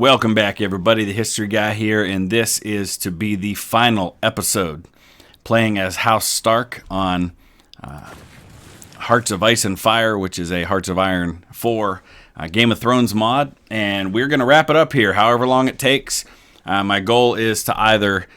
Welcome back, everybody. The History Guy here, and this is to be the final episode, playing as House Stark on Hearts of Ice and Fire, which is a Hearts of Iron 4 Game of Thrones mod, and we're going to wrap it up here, however long it takes. My goal is to either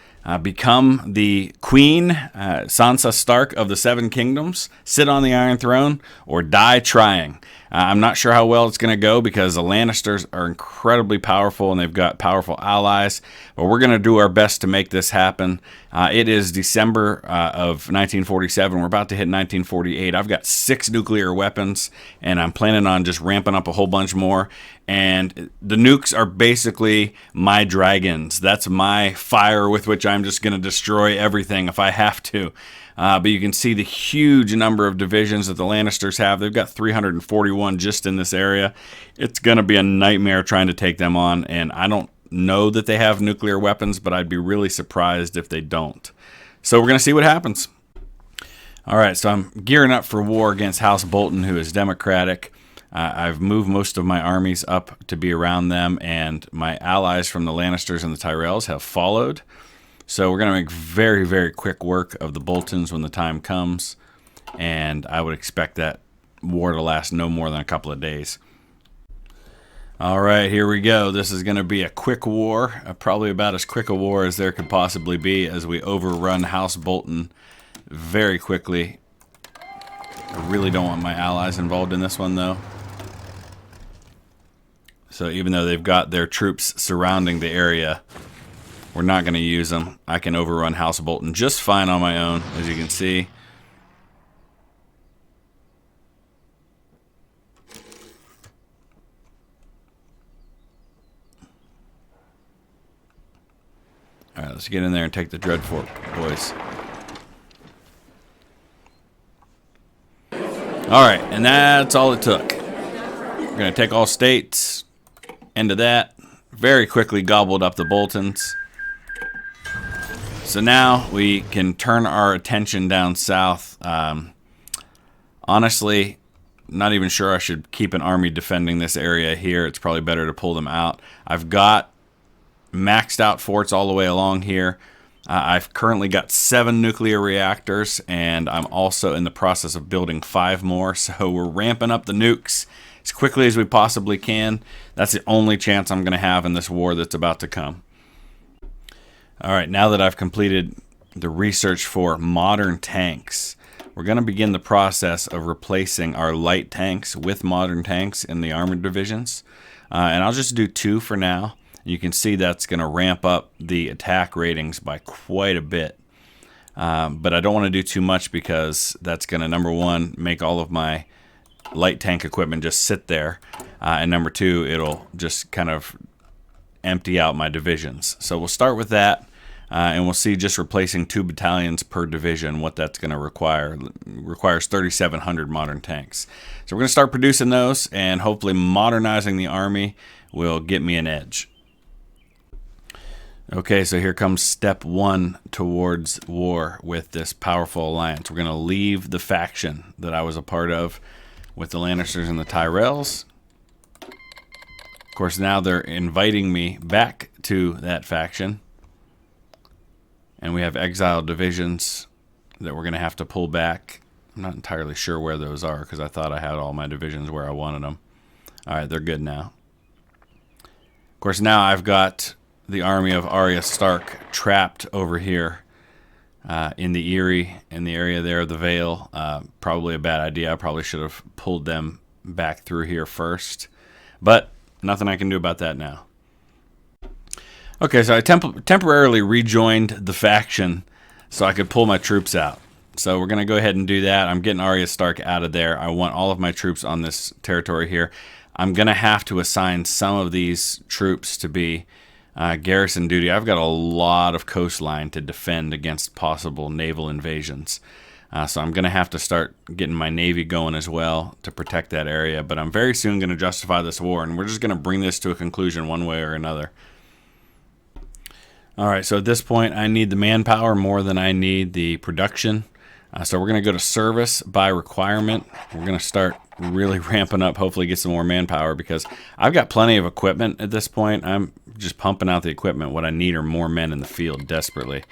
become the Queen, Sansa Stark of the Seven Kingdoms, sit on the Iron Throne, or die trying. I'm not sure how well it's going to go because the Lannisters are incredibly powerful and they've got powerful allies, but we're going to do our best to make this happen. It is December of 1947. We're about to hit 1948. I've got 6 nuclear weapons, and I'm planning on just ramping up a whole bunch more. And the nukes are basically my dragons. That's my fire with which I'm just going to destroy everything if I have to. But you can see the huge number of divisions that the Lannisters have. They've got 341 just in this area. It's going to be a nightmare trying to take them on, and I don't know that they have nuclear weapons, but I'd be really surprised if they don't. So we're going to see what happens. All right, so I'm gearing up for war against House Bolton, who is Democratic. I've moved most of my armies up to be around them, and my allies from the Lannisters and the Tyrells have followed. So we're going to make very, very quick work of the Boltons when the time comes, and I would expect that war to last no more than a couple of days. All right, here we go. This is going to be a quick war, probably about as quick a war as there could possibly be, as we overrun House Bolton very quickly. I really don't want my allies involved in this one, though. So even though they've got their troops surrounding the area, we're not going to use them. I can overrun House Bolton just fine on my own, as you can see. All right, let's get in there and take the Dreadfort, boys. All right, and that's all it took. We're going to take all states. End of that. Very quickly gobbled up the Boltons. So now we can turn our attention down south. Honestly, not even sure I should keep an army defending this area here. It's probably better to pull them out. I've got maxed out forts all the way along here. I've currently got 7 nuclear reactors, and I'm also in the process of building 5 more. So we're ramping up the nukes as quickly as we possibly can. That's the only chance I'm going to have in this war that's about to come. All right, now that I've completed the research for modern tanks, we're going to begin the process of replacing our light tanks with modern tanks in the armored divisions. And I'll just do 2 for now. You can see that's going to ramp up the attack ratings by quite a bit. But I don't want to do too much because that's going to, number one, make all of my light tank equipment just sit there. And number 2, it'll just kind of empty out my divisions. So we'll start with that, and we'll see just replacing 2 battalions per division, what that's going to require. It requires 3,700 modern tanks. So we're going to start producing those, and hopefully modernizing the army will get me an edge. Okay, so here comes step 1 towards war with this powerful alliance. We're going to leave the faction that I was a part of with the Lannisters and the Tyrells. Of course, now they're inviting me back to that faction. And we have exiled divisions that we're going to have to pull back. I'm not entirely sure where those are because I thought I had all my divisions where I wanted them. All right, they're good now. Of course, now I've got the army of Arya Stark trapped over here in the Eyrie, in the area there of the Vale. Probably a bad idea. I probably should have pulled them back through here first. But nothing I can do about that now. Okay, so I temporarily rejoined the faction so I could pull my troops out. So we're going to go ahead and do that. I'm getting Arya Stark out of there. I want all of my troops on this territory here. I'm going to have to assign some of these troops to be garrison duty. I've got a lot of coastline to defend against possible naval invasions. So I'm going to have to start getting my navy going as well to protect that area. But I'm very soon going to justify this war, and we're just going to bring this to a conclusion one way or another. All right, so at this point, I need the manpower more than I need the production. So we're going to go to service by requirement. We're going to start really ramping up, hopefully get some more manpower, because I've got plenty of equipment at this point. I'm just pumping out the equipment. What I need are more men in the field desperately.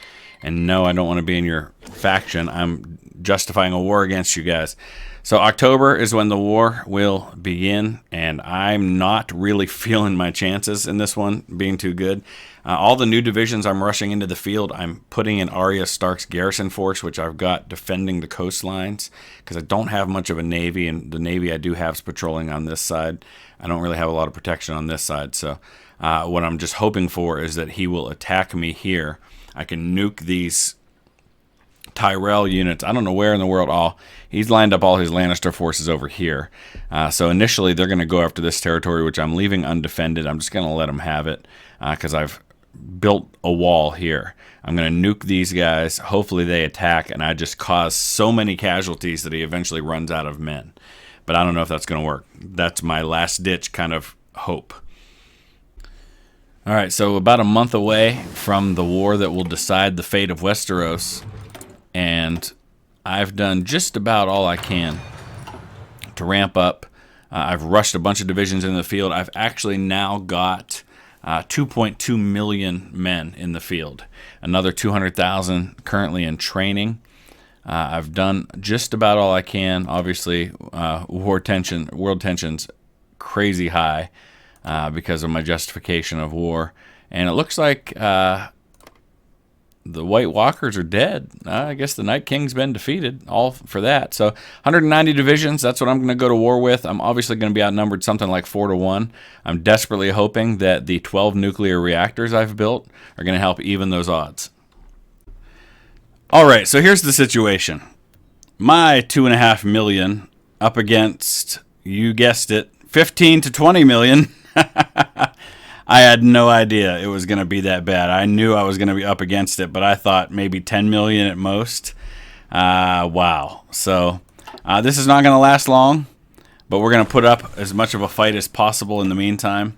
And no, I don't want to be in your faction. I'm justifying a war against you guys. So October is when the war will begin, and I'm not really feeling my chances in this one being too good. All the new divisions I'm rushing into the field, I'm putting in Arya Stark's garrison force, which I've got defending the coastlines, because I don't have much of a navy, and the navy I do have is patrolling on this side. I don't really have a lot of protection on this side, so what I'm just hoping for is that he will attack me here. I can nuke these Tyrell units. I don't know where in the world. He's lined up all his Lannister forces over here. So initially they're going to go after this territory, which I'm leaving undefended. I'm just going to let them have it because I've built a wall here. I'm going to nuke these guys. Hopefully they attack, and I just cause so many casualties that he eventually runs out of men. But I don't know if that's going to work. That's my last-ditch kind of hope. All right, so about a month away from the war that will decide the fate of Westeros, and I've done just about all I can to ramp up. I've rushed a bunch of divisions in the field. I've actually now got 2.2 million men in the field. Another 200,000 currently in training. I've done just about all I can. Obviously, world tension's crazy high because of my justification of war. And it looks like the White Walkers are dead. I guess the Night King's been defeated. All for that. So 190 divisions, that's what I'm going to go to war with. I'm obviously going to be outnumbered something like 4-1. I'm desperately hoping that the 12 nuclear reactors I've built are going to help even those odds. All right, so here's the situation. My 2.5 million up against, you guessed it, 15 to 20 million. I had no idea it was going to be that bad. I knew I was going to be up against it, but I thought maybe 10 million at most. Wow. So this is not going to last long, but we're going to put up as much of a fight as possible in the meantime,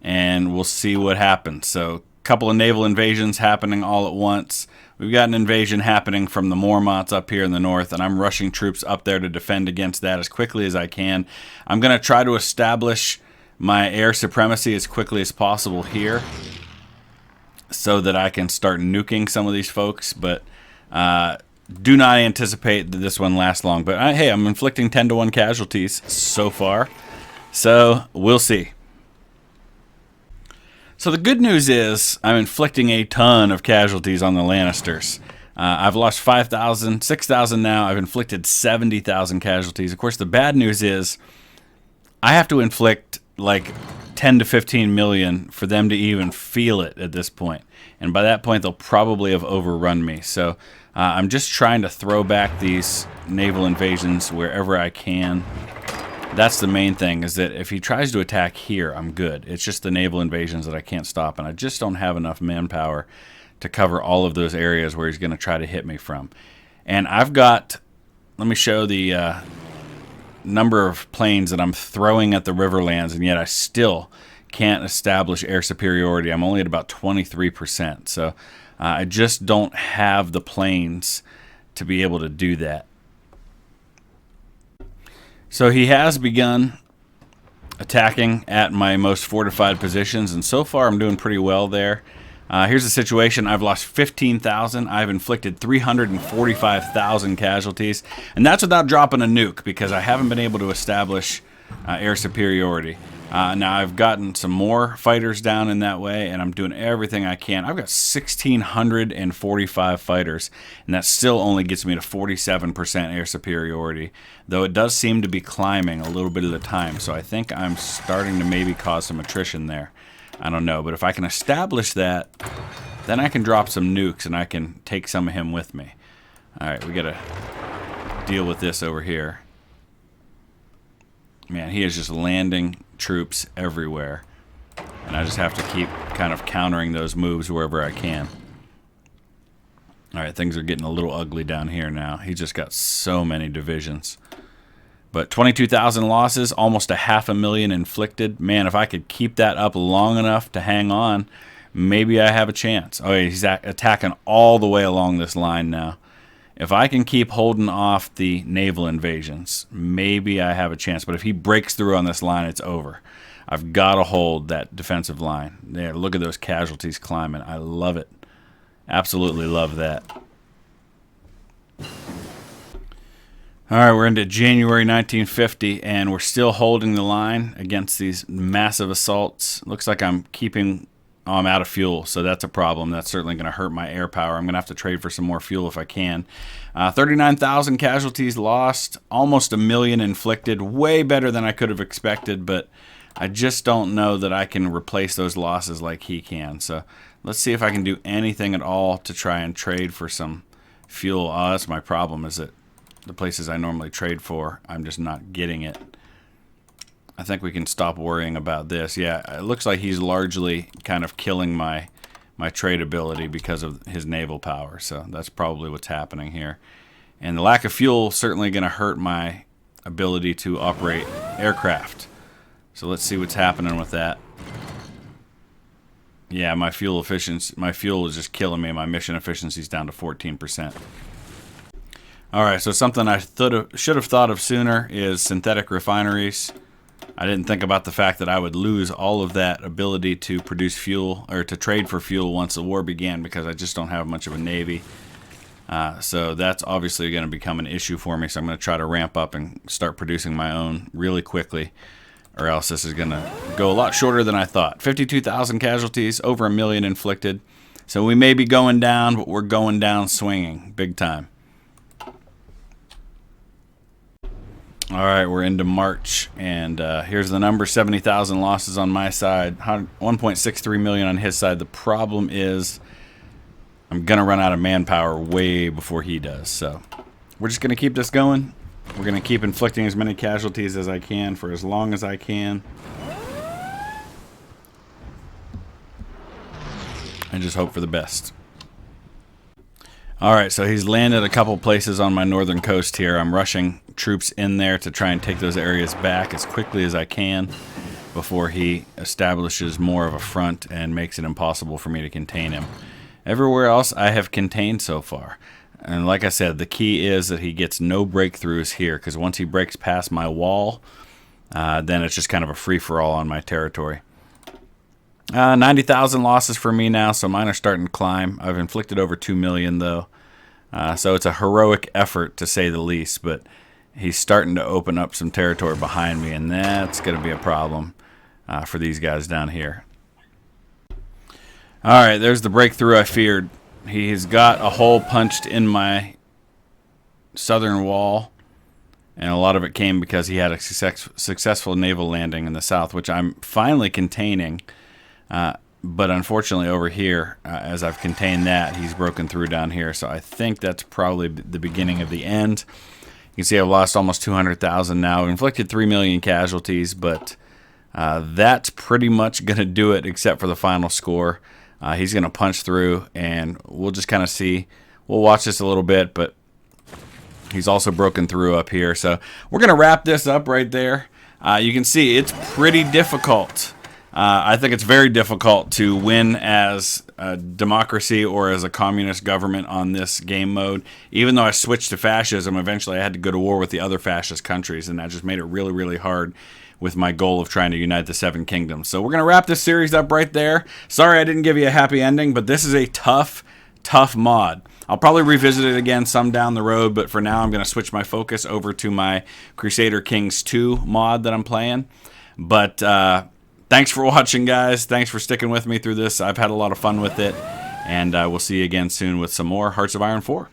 and we'll see what happens. So a couple of naval invasions happening all at once. We've got an invasion happening from the Mormonts up here in the north, and I'm rushing troops up there to defend against that as quickly as I can. I'm going to try to establish my air supremacy as quickly as possible here so that I can start nuking some of these folks, but do not anticipate that this one lasts long. But hey, I'm inflicting 10-1 casualties so far, so we'll see. So the good news is I'm inflicting a ton of casualties on the Lannisters. I've lost 5,000, 6,000 now. I've inflicted 70,000 casualties. Of course, the bad news is I have to inflict like 10 to 15 million for them to even feel it at this point. And by that point, they'll probably have overrun me. So I'm just trying to throw back these naval invasions wherever I can. That's the main thing, is that if he tries to attack here, I'm good. It's just the naval invasions that I can't stop, and I just don't have enough manpower to cover all of those areas where he's going to try to hit me from. And I've got, let me show the number of planes that I'm throwing at the Riverlands, and yet I still can't establish air superiority. I'm only at about 23%, so I just don't have the planes to be able to do that. So he has begun attacking at my most fortified positions, and so far I'm doing pretty well there. Here's the situation. I've lost 15,000. I've inflicted 345,000 casualties, and that's without dropping a nuke because I haven't been able to establish air superiority. Now I've gotten some more fighters down in that way, and I'm doing everything I can. I've got 1,645 fighters, and that still only gets me to 47% air superiority, though it does seem to be climbing a little bit at a time, so I think I'm starting to maybe cause some attrition there. I don't know, but if I can establish that, then I can drop some nukes and I can take some of him with me. All right, we got to deal with this over here. Man, he is just landing troops everywhere, and I just have to keep kind of countering those moves wherever I can. All right, things are getting a little ugly down here now. He's just got so many divisions. But 22,000 losses, almost 500,000 inflicted. Man, if I could keep that up long enough to hang on, maybe I have a chance. Oh, he's attacking all the way along this line now. If I can keep holding off the naval invasions, maybe I have a chance. But if he breaks through on this line, it's over. I've got to hold that defensive line. There, look at those casualties climbing. I love it. Absolutely love that. All right, we're into January 1950, and we're still holding the line against these massive assaults. Looks like I'm out of fuel, so that's a problem. That's certainly going to hurt my air power. I'm going to have to trade for some more fuel if I can. 39,000 casualties lost, almost 1 million inflicted. Way better than I could have expected, but I just don't know that I can replace those losses like he can. So let's see if I can do anything at all to try and trade for some fuel. Oh, that's my problem, is that the places I normally trade for, I'm just not getting it. I think we can stop worrying about this. Yeah, it looks like he's largely kind of killing my trade ability because of his naval power. So that's probably what's happening here. And the lack of fuel certainly going to hurt my ability to operate aircraft. So let's see what's happening with that. Yeah, my fuel is just killing me. My mission efficiency is down to 14%. All right, so something I should have thought of sooner is synthetic refineries. I didn't think about the fact that I would lose all of that ability to produce fuel or to trade for fuel once the war began, because I just don't have much of a navy. So that's obviously going to become an issue for me. So I'm going to try to ramp up and start producing my own really quickly, or else this is going to go a lot shorter than I thought. 52,000 casualties, over 1 million inflicted. So we may be going down, but we're going down swinging big time. All right, we're into March, and here's the number: 70,000 losses on my side, 1.63 million on his side. The problem is I'm going to run out of manpower way before he does. So we're just going to keep this going. We're going to keep inflicting as many casualties as I can for as long as I can. And just hope for the best. All right, so he's landed a couple places on my northern coast here. I'm rushing troops in there to try and take those areas back as quickly as I can before he establishes more of a front and makes it impossible for me to contain him. Everywhere else I have contained so far. And like I said, the key is that he gets no breakthroughs here, because once he breaks past my wall, then it's just kind of a free-for-all on my territory. 90,000 losses for me now, so mine are starting to climb. I've inflicted over 2 million, though. So it's a heroic effort, to say the least, but he's starting to open up some territory behind me, and that's going to be a problem for these guys down here. All right, there's the breakthrough I feared. He's got a hole punched in my southern wall, and a lot of it came because he had a successful naval landing in the south, which I'm finally containing. But unfortunately over here, as I've contained that, he's broken through down here. So I think that's probably the beginning of the end. You can see I've lost almost 200,000 now. I've inflicted 3 million casualties, but that's pretty much going to do it except for the final score. He's going to punch through, and we'll just kind of see. We'll watch this a little bit, but he's also broken through up here. So we're going to wrap this up right there. You can see it's pretty difficult. I think it's very difficult to win as a democracy or as a communist government on this game mode. Even though I switched to fascism, eventually I had to go to war with the other fascist countries, and that just made it really, really hard with my goal of trying to unite the 7 kingdoms. So we're going to wrap this series up right there. Sorry I didn't give you a happy ending, but this is a tough mod. I'll probably revisit it again some down the road, but for now I'm going to switch my focus over to my Crusader Kings 2 mod that I'm playing. But thanks for watching, guys. Thanks for sticking with me through this. I've had a lot of fun with it, and we'll see you again soon with some more Hearts of Iron 4.